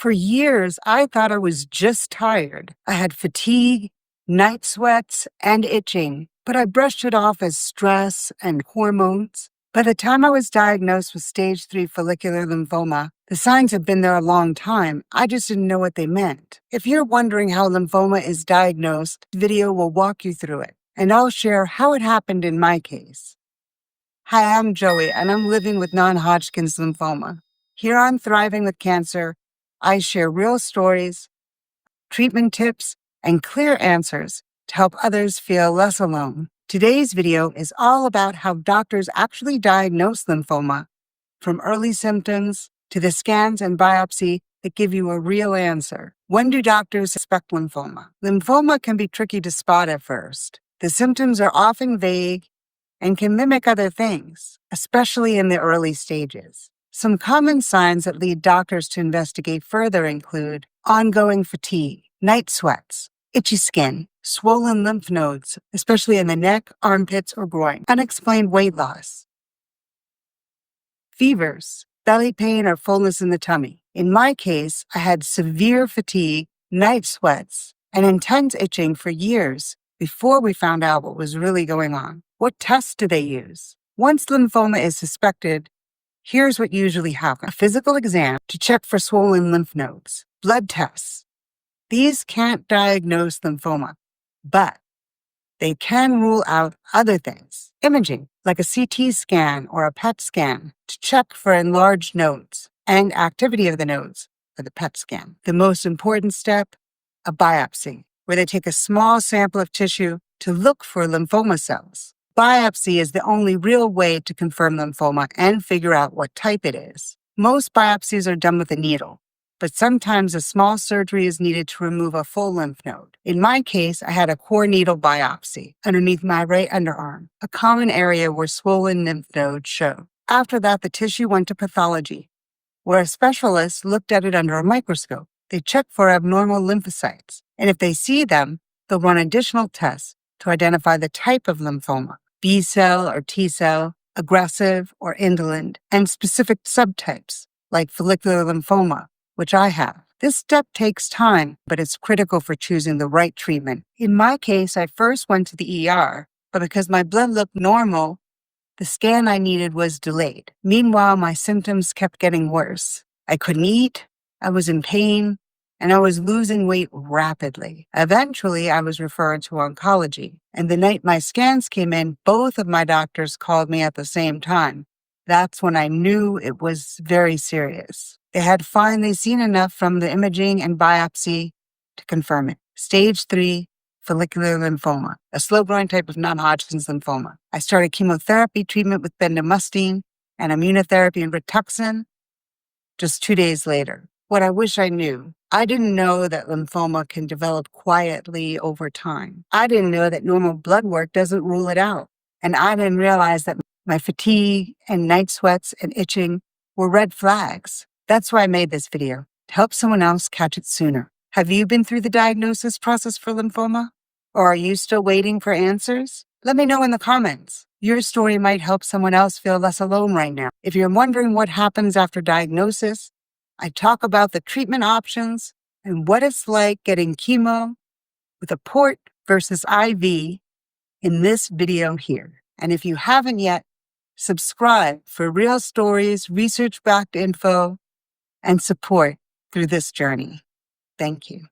For years, I thought I was just tired. I had fatigue, night sweats, and itching, but I brushed it off as stress and hormones. By the time I was diagnosed with stage 3 follicular lymphoma, the signs had been there a long time. I just didn't know what they meant. If you're wondering how lymphoma is diagnosed, this video will walk you through it, and I'll share how it happened in my case. Hi, I'm Joey, and I'm living with non-Hodgkin's lymphoma. Here on Thriving with Cancer, I share real stories, treatment tips, and clear answers to help others feel less alone. Today's video is all about how doctors actually diagnose lymphoma, from early symptoms to the scans and biopsy that give you a real answer. When do doctors suspect lymphoma? Lymphoma can be tricky to spot at first. The symptoms are often vague and can mimic other things, especially in the early stages. Some common signs that lead doctors to investigate further include ongoing fatigue, night sweats, itchy skin, swollen lymph nodes, especially in the neck, armpits, or groin, unexplained weight loss, fevers, belly pain, or fullness in the tummy. In my case, I had severe fatigue, night sweats, and intense itching for years before we found out what was really going on. What tests do they use? Once lymphoma is suspected, here's what usually happens. A physical exam to check for swollen lymph nodes. Blood tests. These can't diagnose lymphoma, but they can rule out other things. Imaging, like a CT scan or a PET scan, to check for enlarged nodes and activity of the nodes for the PET scan. The most important step, a biopsy, where they take a small sample of tissue to look for lymphoma cells. Biopsy is the only real way to confirm lymphoma and figure out what type it is. Most biopsies are done with a needle, but sometimes a small surgery is needed to remove a full lymph node. In my case, I had a core needle biopsy underneath my right underarm, a common area where swollen lymph nodes show. After that, the tissue went to pathology, where a specialist looked at it under a microscope. They check for abnormal lymphocytes, and if they see them, they'll run additional tests to identify the type of lymphoma, B cell or T cell, aggressive or indolent, and specific subtypes like follicular lymphoma, which I have. This step takes time, but it's critical for choosing the right treatment. In my case, I first went to the ER, but because my blood looked normal, the scan I needed was delayed. Meanwhile, my symptoms kept getting worse. I couldn't eat, I was in pain, and I was losing weight rapidly. Eventually, I was referred to oncology, and the night my scans came in, both of my doctors called me at the same time. That's when I knew it was very serious. They had finally seen enough from the imaging and biopsy to confirm it. Stage 3 follicular lymphoma, a slow-growing type of non-Hodgkin's lymphoma. I started chemotherapy treatment with bendamustine and immunotherapy and Rituxan just 2 days later. What I wish I knew, I didn't know that lymphoma can develop quietly over time. I didn't know that normal blood work doesn't rule it out. And I didn't realize that my fatigue and night sweats and itching were red flags. That's why I made this video, to help someone else catch it sooner. Have you been through the diagnosis process for lymphoma? Or are you still waiting for answers? Let me know in the comments. Your story might help someone else feel less alone right now. If you're wondering what happens after diagnosis, I talk about the treatment options and what it's like getting chemo with a port versus IV in this video here. And if you haven't yet, subscribe for real stories, research-backed info, and support through this journey. Thank you.